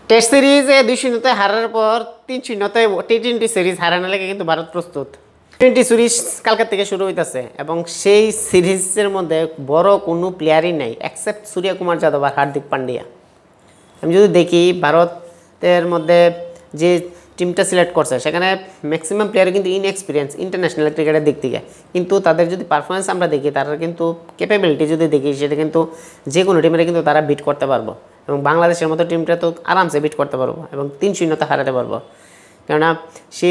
Test সিরিজে 2-0 হারার পর 3-0 টি-20 সিরিজ হারানোর লাগে কিন্তু ভারত প্রস্তুত। টি-20 সিরিজ কালকার থেকে শুরু হইতেছে এবং সেই সিরিজের মধ্যে বড় কোনো প্লেয়ারই নাই এক্সেপ্ট সূর্যকুমার যাদব আর হার্দিক পান্ডিয়া। আমি যদি দেখি ভারতের মধ্যে যে টিমটা সিলেক্ট করছে সেখানে ম্যাক্সিমাম প্লেয়ার কিন্তু ইনএক্সপিরিয়েন্স ইন্টারন্যাশনাল ক্রিকেটের দিক থেকে, কিন্তু তাদের যদি পারফরমেন্স আমরা দেখি, তারা কিন্তু ক্যাপাবিলিটি যদি দেখি, সেটা কিন্তু যে কোনো টিমের কিন্তু তারা বিট করতে পারবো এবং বাংলাদেশের মতো টিমটা তো আরামসে বিট করতে পারবো এবং 3-0 হারাতে পারবো। কেননা সে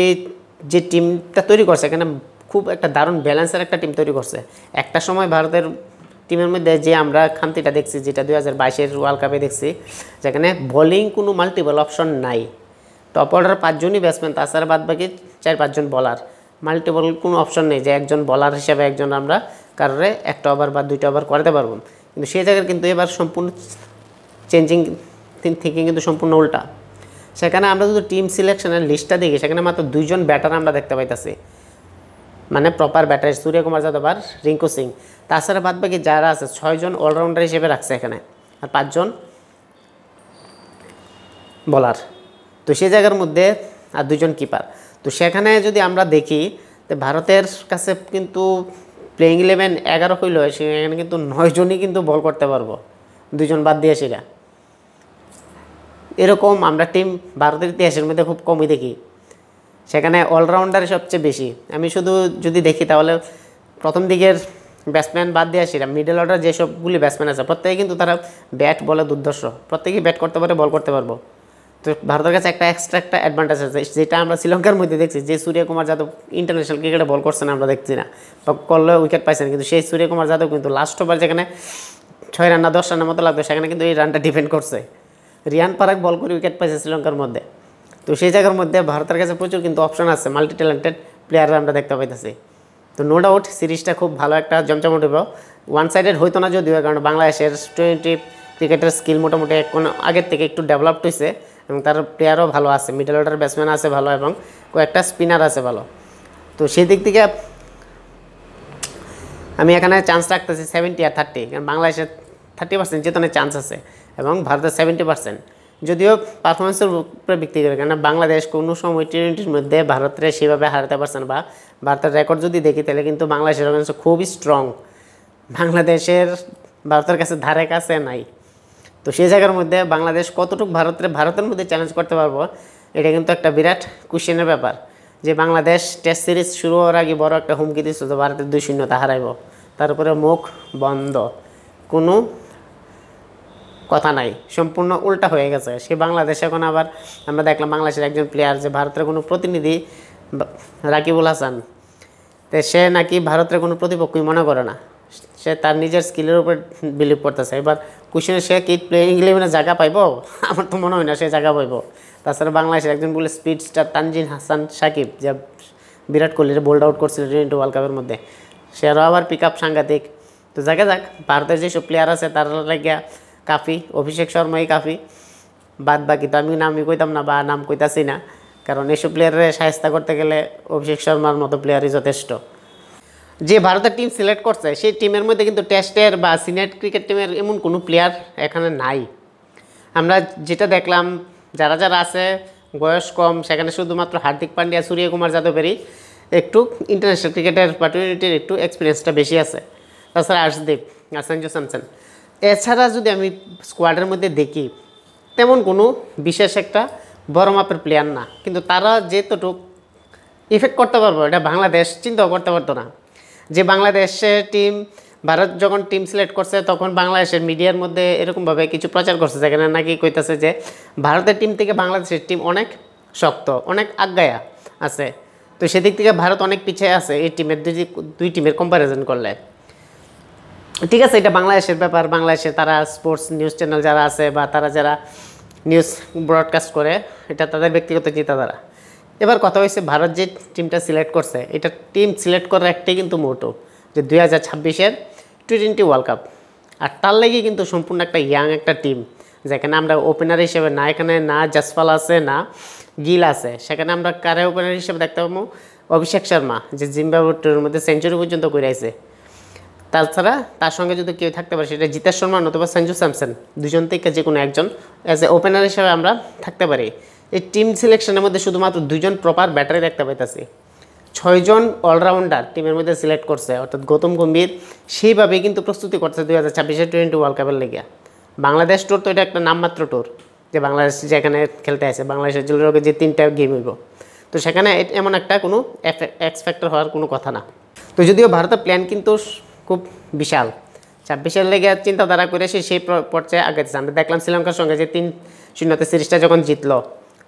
যে টিমটা তৈরি করছে এখানে খুব একটা দারুণ ব্যালেন্সের একটা টিম তৈরি করছে। একটা সময় ভারতের টিমের মধ্যে যে আমরা খামতিটা দেখছি, যেটা 2022-এর ওয়ার্ল্ড কাপে দেখছি, যেখানে বোলিং কোনো মাল্টিপল অপশন নাই, টপ অর্ডার 5 জনই ব্যাটসম্যান, তাছাড়া বাদ বাকি 4-5 জন বলার, মাল্টিপল কোনো অপশন নেই যে একজন বলার হিসাবে একজন আমরা কারোরে 1টা ওভার বা 2টা ওভার করতে পারবো। কিন্তু সেই জায়গায় কিন্তু এবার সম্পূর্ণ চেঞ্জিং থিঙ্কিং কিন্তু সম্পূর্ণ উল্টা। সেখানে আমরা যদি টিম সিলেকশনের লিস্টটা দেখি, সেখানে মাত্র 2 জন ব্যাটার আমরা দেখতে পাইতেছি, মানে প্রপার ব্যাটার সূর্যকুমার যাদব আর রিঙ্কু সিং। তাছাড়া বাদ বাকি যারা আছে 6 জন অলরাউন্ডার হিসেবে রাখছে এখানে, আর 5 জন বলার। তো সেই জায়গার মধ্যে আর 2 জন কিপার। তো সেখানে যদি আমরা দেখি তো ভারতের কাছে কিন্তু প্লেইং 11 11 হইল, সেখানে কিন্তু 9 জনই কিন্তু বল করতে পারবো, 2 জন বাদ দিয়ে সেটা। এরকম আমরা টিম ভারতের ইতিহাসের মধ্যে খুব কমই দেখি। সেখানে অলরাউন্ডার সবচেয়ে বেশি। আমি শুধু যদি দেখি তাহলে প্রথম দিকের ব্যাটসম্যান বাদ দিয়ে সেটা মিডল অর্ডার যেসবগুলি ব্যাটসম্যান আছে প্রত্যেকে কিন্তু তারা ব্যাট বলে দুর্ধর্ষ, প্রত্যেকেই ব্যাট করতে পারে, বল করতে পারবো। তো ভারতের কাছে একটা এক্সট্রা একটা অ্যাডভান্টেজ আছে, যেটা আমরা শ্রীলঙ্কার মধ্যে দেখছি, যে সূর্যকুমার যাদব ইন্টারন্যাশনাল ক্রিকেটে বল করছে না, আমরা দেখছি না, বা করলে উইকেট পাইছে না, কিন্তু সেই সূর্যকুমার যাদব কিন্তু লাস্ট ওভার যেখানে 6 রান না 10 রানের মতো লাগবে, সেখানে কিন্তু এই রানটা ডিফেন্ড করছে। রিয়ান পারাক বল করে উইকেট পাইছে শ্রীলঙ্কার মধ্যে। তো সেই জায়গার মধ্যে ভারতের কাছে প্রচুর কিন্তু অপশন আছে, মাল্টি ট্যালেন্টেড প্লেয়াররা আমরা দেখতে পাইতেছি। তো নো ডাউট সিরিজটা খুব ভালো একটা জমজমট হবে। ওয়ান সাইডেড হইতো না যদিও, কারণ বাংলাদেশের টি-20 ক্রিকেটের স্কিল মোটামুটি আগের থেকে একটু ডেভেলপড হয়েছে এবং তার প্লেয়ারও ভালো আছে, মিডল অর্ডার ব্যাটসম্যান আছে ভালো এবং কয়েকটা স্পিনার আছে ভালো। তো সেই দিক থেকে আমি এখানে চান্স রাখতেছি 70 আর 30, কারণ বাংলাদেশের 30% জেতানোর চান্স আছে এবং ভারতের 70%। যদিও পারফরমেন্সের উপরে ভিত্তি করে, কেন বাংলাদেশ কোনো সময় টি-20-র মধ্যে ভারতের সেভাবে হারাতে পারছে না, বা ভারতের রেকর্ড যদি দেখি তাহলে কিন্তু বাংলাদেশের খুবই স্ট্রং, বাংলাদেশের ভারতের কাছে ধারে কাছে নাই। তো সেই জায়গার মধ্যে বাংলাদেশ কতটুকু ভারতের মধ্যে চ্যালেঞ্জ করতে পারবো, এটা কিন্তু একটা বিরাট কোশ্চেনের ব্যাপার। যে বাংলাদেশ টেস্ট সিরিজ শুরু হওয়ার আগে বড় একটা হুমকি দিচ্ছে তো ভারতের 2-0 হারাইব, তার উপরে মুখ বন্ধ, কোনো কথা নাই, সম্পূর্ণ উল্টা হয়ে গেছে। সে বাংলাদেশ এখন আবার আমরা দেখলাম বাংলাদেশের একজন প্লেয়ার, যে ভারতের কোনো প্রতিনিধি রাকিবুল হাসান, তো সে নাকি ভারতের কোনো প্রতিপক্ষই মনে করে না, সে তার নিজের স্কিলের উপর বিলিভ করতেছে। এবার কোশ্চেনে সে কি প্লেইং 11-এ জায়গা পাইব? আমার তো মনে হয় না সে জায়গা পাইব। তাছাড়া বাংলাদেশের একজন বলে স্পিড স্টার তানজিন হাসান সাকিব, যা বিরাট কোহলির বোল্ড আউট করছিল টি-20 ওয়ার্ল্ড কাপের মধ্যে, সে আরও আবার পিক আপ সাংঘাতিক। তো যাক ভারতের যেসব প্লেয়ার আছে তার লাগিয়া কাফি, অভিষেক শর্মাই কাফি, বাদ বাকি তো আমি নামই কইতাম না বা নাম কইতাছি না, কারণ এইসব প্লেয়ারের সাহায্য করতে গেলে অভিষেক শর্মার মতো প্লেয়ারই যথেষ্ট। যে ভারতের টিম সিলেক্ট করছে সেই টিমের মধ্যে কিন্তু টেস্টের বা সিনিয়র ক্রিকেট টিমের এমন কোনো প্লেয়ার এখানে নাই। আমরা যেটা দেখলাম যারা যারা আছে বয়স কম, সেখানে শুধুমাত্র হার্দিক পান্ডিয়া, সূর্যকুমার যাদবেরই একটু ইন্টারন্যাশনাল ক্রিকেটের বা টি-20-র একটু এক্সপিরিয়েন্সটা বেশি আছে। তাছাড়া আর্শদীপ আর সঞ্জু স্যামসন, এছাড়া যদি আমি স্কোয়াডের মধ্যে দেখি তেমন কোনো বিশেষ একটা বড় মাপের প্লেয়ার না, কিন্তু তারা যেতটুকু ইফেক্ট করতে পারবো এটা বাংলাদেশ চিন্তাও করতে পারতো না। যে বাংলাদেশের টিম, ভারত যখন টিম সিলেক্ট করছে তখন বাংলাদেশের মিডিয়ার মধ্যে এরকমভাবে কিছু প্রচার করছে, যেখানে নাকি কইতাছে যে ভারতের টিম থেকে বাংলাদেশের টিম অনেক শক্ত, অনেক আগায়া আছে। তো সেদিক থেকে ভারত অনেক পিছিয়ে আছে এই টিমের, দুই টিমের কম্প্যারিজন করলে। ঠিক আছে, এটা বাংলাদেশের ব্যাপার, বাংলাদেশে তারা স্পোর্টস নিউজ চ্যানেল যারা আছে বা তারা যারা নিউজ ব্রডকাস্ট করে, এটা তাদের ব্যক্তিগত চিন্তাধারা। এবার কথা হয়েছে ভারত যে টিমটা সিলেক্ট করছে, এটা টিম সিলেক্ট করার একটাই কিন্তু মোটো, যে 2026-এর টি-20 ওয়ার্ল্ড কাপ। আর তার লেগে কিন্তু সম্পূর্ণ একটা ইয়াং একটা টিম, যেখানে আমরা ওপেনার হিসেবে না, এখানে না জাসপাল আছে না গিল আছে, সেখানে আমরা কারে ওপেনার হিসেবে দেখতে পাবো অভিষেক শর্মা, যে জিম্বাবুয়ের মধ্যে সেঞ্চুরি পর্যন্ত করে আছে। তাছাড়া তার সঙ্গে যদি কেউ থাকতে পারে সেটা জিতেশ শর্মা অথবা সঞ্জু স্যামসন, দুজন থেকে যে কোনো একজন অ্যাজ এ ওপেনার হিসেবে আমরা থাকতে পারি। এই টিম সিলেকশনের মধ্যে শুধুমাত্র 2জন প্রপার ব্যাটারি দেখতে পাইতেছি, 6জন অলরাউন্ডার টিমের মধ্যে সিলেক্ট করছে, অর্থাৎ গৌতম গম্ভীর সেইভাবেই কিন্তু প্রস্তুতি করছে 2026-এর টি-20 ওয়ার্ল্ড কাপের লেগে। বাংলাদেশ ট্যুর তো এটা একটা নামমাত্র ট্যুর, যে বাংলাদেশ যেখানে খেলতে আসে, বাংলাদেশের জেলার যে 3টা গেম হইব, তো সেখানে এমন একটা কোনো এক্স ফ্যাক্টর হওয়ার কোনো কথা না। তো যদিও ভারতের প্ল্যান কিন্তু খুব বিশাল, 26-এর লেগে চিন্তাধারা করে সেই পর্যায়ে আগেছে। আমরা দেখলাম শ্রীলঙ্কার সঙ্গে যে 3-0 সিরিজটা যখন জিতলো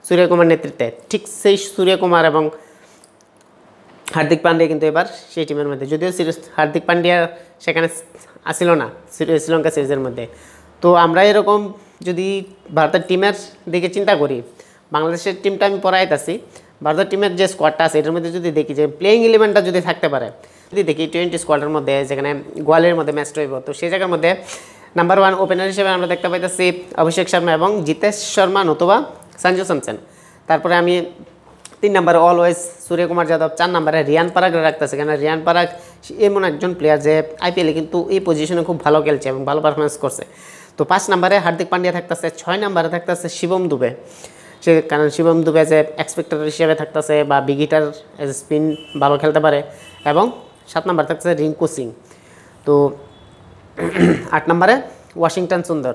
সূর্যকুমার নেতৃত্বে, ঠিক সেই সূর্যকুমার এবং হার্দিক পান্ডিয়া কিন্তু এবার সেই টিমের মধ্যে, যদিও হার্দিক পান্ডিয়া সেখানে আসিল না শ্রীলঙ্কা সিরিজের মধ্যে। তো আমরা এরকম যদি ভারতের টিমের দিকে চিন্তা করি, বাংলাদেশের টিমটা আমি পড়াইতেছি, ভারতের টিমের যে স্কোয়াডটা আছে এটার মধ্যে যদি দেখি যে প্লেইং ইলেভেনটা যদি থাকতে পারে, যদি দেখি টি-20 স্কোয়াডের মধ্যে যেখানে গোয়ালের মধ্যে ম্যাচ রইব, তো সেই জায়গার মধ্যে নাম্বার 1 ওপেনার হিসেবে আমরা দেখতে পাইতেছি অভিষেক শর্মা এবং জিতেশ শর্মা নতুবা সঞ্জু স্যামসন। তারপরে আমি 3 নম্বরে অলওয়েজ সূর্যকুমার যাদব, 4 নম্বরে রিয়ান পারাগ রাখতেছে, কেন রিয়ান পারাগ এমন একজন প্লেয়ার যে আইপিএলে কিন্তু এই পজিশনে খুব ভালো খেলছে এবং ভালো পারফরমেন্স করছে। তো 5 নম্বরে হার্দিক পান্ডিয়া থাকতেছে, 6 নম্বরে থাকতেছে শিবম দুবে, সে কারণ শিবম দুবে যে এক্সপেক্টার হিসেবে থাকতেছে বা বিগিটার স্পিন ভালো খেলতে পারে, এবং 7 নম্বরে থাকতেছে রিঙ্কু সিং। তো 8 নম্বরে ওয়াশিংটন সুন্দর,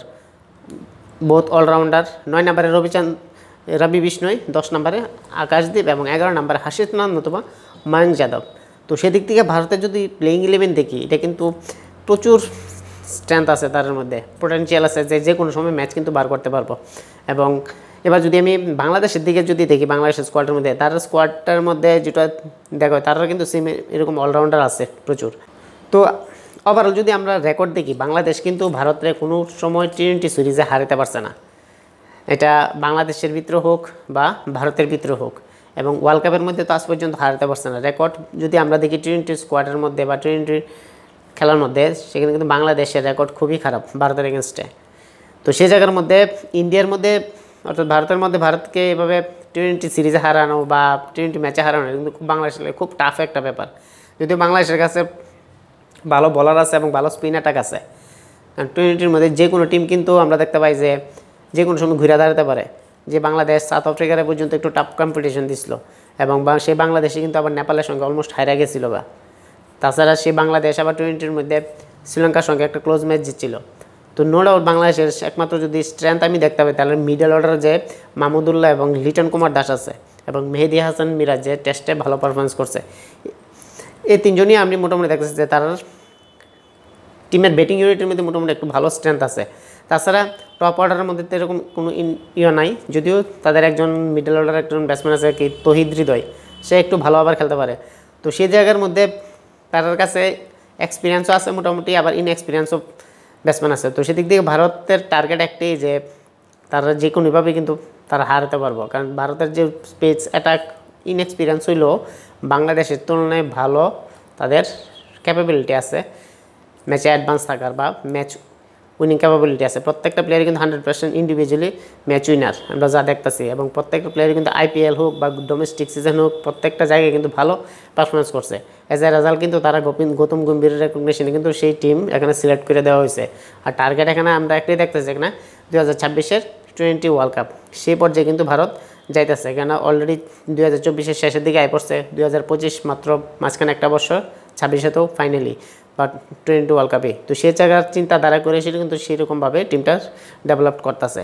বোথ অলরাউন্ডার। 9 নম্বরে রবি বিষ্ণয়, 10 নম্বরে আকাশদীপ এবং 11 নম্বরে হাসিত নান নতুবা মায়ঙ্ক যাদব। তো সেদিক থেকে ভারতের যদি প্লেইং 11 দেখি, এটা কিন্তু প্রচুর স্ট্রেংথ আছে, তার মধ্যে পোটেনশিয়াল আছে যে কোনো সময় ম্যাচ কিন্তু বার করতে পারবো। এবং এবার যদি আমি বাংলাদেশের দিকে যদি দেখি, বাংলাদেশের স্কোয়াডের মধ্যে, তার স্কোয়াডটার মধ্যে যেটা দেখো তারা কিন্তু সেম এরকম অলরাউন্ডার আছে প্রচুর। তো ওভারঅল যদি আমরা রেকর্ড দেখি, বাংলাদেশ কিন্তু ভারতের কোনো সময় টি-20 সিরিজে হারাতে পারছে না, এটা বাংলাদেশের ভিতরে হোক বা ভারতের ভিতরে হোক, এবং ওয়ার্ল্ড কাপের মধ্যে তো আজ পর্যন্ত হারাতে পারছে না। রেকর্ড যদি আমরা দেখি টি-20 স্কোয়াডের মধ্যে বা টি-20 খেলার মধ্যে, সেখানে কিন্তু বাংলাদেশের রেকর্ড খুবই খারাপ ভারতের এগেনস্টে। তো সেই জায়গার মধ্যে ইন্ডিয়ার মধ্যে অর্থাৎ ভারতের মধ্যে ভারতকে এভাবে টি-20 সিরিজে হারানো বা টি-20 ম্যাচে হারানো কিন্তু খুব বাংলাদেশের খুব টাফ একটা ব্যাপার। যদিও বাংলাদেশের কাছে ভালো বলার আছে এবং ভালো স্পিন অ্যাটাক আছে, কারণ টি-20-র মধ্যে যে কোনো টিম কিন্তু আমরা দেখতে পাই যে কোনো সময় ঘুরে দাঁড়াতে পারে। যে বাংলাদেশ সাউথ আফ্রিকার পর্যন্ত একটু টাফ কম্পিটিশন দিছিল, এবং সেই বাংলাদেশে কিন্তু আবার নেপালের সঙ্গে অলমোস্ট হারা গেছিলো বা। তাছাড়া সেই বাংলাদেশ আবার টি-20-র মধ্যে শ্রীলঙ্কার সঙ্গে একটা ক্লোজ ম্যাচ জিতছিল। তো নো ডাউট বাংলাদেশের একমাত্র যদি স্ট্রেংথ আমি দেখতে পাই, তাহলে মিডল অর্ডারে যে মাহমুদুল্লাহ এবং লিটন কুমার দাস আছে, এবং মেহেদি হাসান মিরাজ যে টেস্টে ভালো পারফরমেন্স করছে, এই 3জনই আমি মোটামুটি দেখতেছি যে তার টিমের ব্যাটিং ইউনিটের মধ্যে মোটামুটি একটু ভালো স্ট্রেংথ আছে। তাছাড়া টপ অর্ডারের মধ্যে তো এরকম কোনো নাই, যদিও তাদের একজন মিডল অর্ডার একজন ব্যাটসম্যান আছে কি তহিদ হৃদয়, সে একটু ভালো আবার খেলতে পারে। তো সেই জায়গার মধ্যে তার কাছে এক্সপিরিয়েন্সও আছে মোটামুটি, আবার ইনএক্সপিরিয়েন্সও ব্যাটসম্যান আছে। তো সেদিক থেকে ভারতের টার্গেট একটাই যে তারা যে কোনোভাবেই কিন্তু তারা হারাতে পারবো, কারণ ভারতের যে পেস অ্যাটাক ইনএক্সপিরিয়েন্স হইলেও বাংলাদেশের তুলনায় ভালো তাদের ক্যাপাবিলিটি আছে ম্যাচে অ্যাডভান্স থাকার বা ম্যাচ উইনিং ক্যাপাবিলিটি আছে। প্রত্যেকটা প্লেয়ারই কিন্তু 100% ইন্ডিভিজুয়ালি ম্যাচ উইনার আমরা যা দেখতেছি, এবং প্রত্যেকটা প্লেয়ারই কিন্তু আইপিএল হোক বা ডোমেস্টিক সিজন হোক প্রত্যেকটা জায়গায় কিন্তু ভালো পারফরমেন্স করছে। অ্যাজ এ রেজাল্ট কিন্তু তারা গৌতম গম্ভীরের রেকগনিশনে কিন্তু সেই টিম এখানে সিলেক্ট করে দেওয়া হয়েছে। আর টার্গেট এখানে আমরা একটাই দেখতেছি, এখানে 2026-এর টি-20 ওয়ার্ল্ড কাপ, সেই পর্যায়ে কিন্তু ভারত যাইতেছে। কেন অলরেডি 2024-এর শেষের দিকে আয় পড়ছে, 2025 মাত্র মাঝখানে একটা বছর, 26-এতেও ফাইনালি বা টি-20 ওয়ার্ল্ড কাপে। তো সেই জায়গার চিন্তাধারা করে সেটা কিন্তু সেরকমভাবে টিমটা ডেভেলপ করতেছে।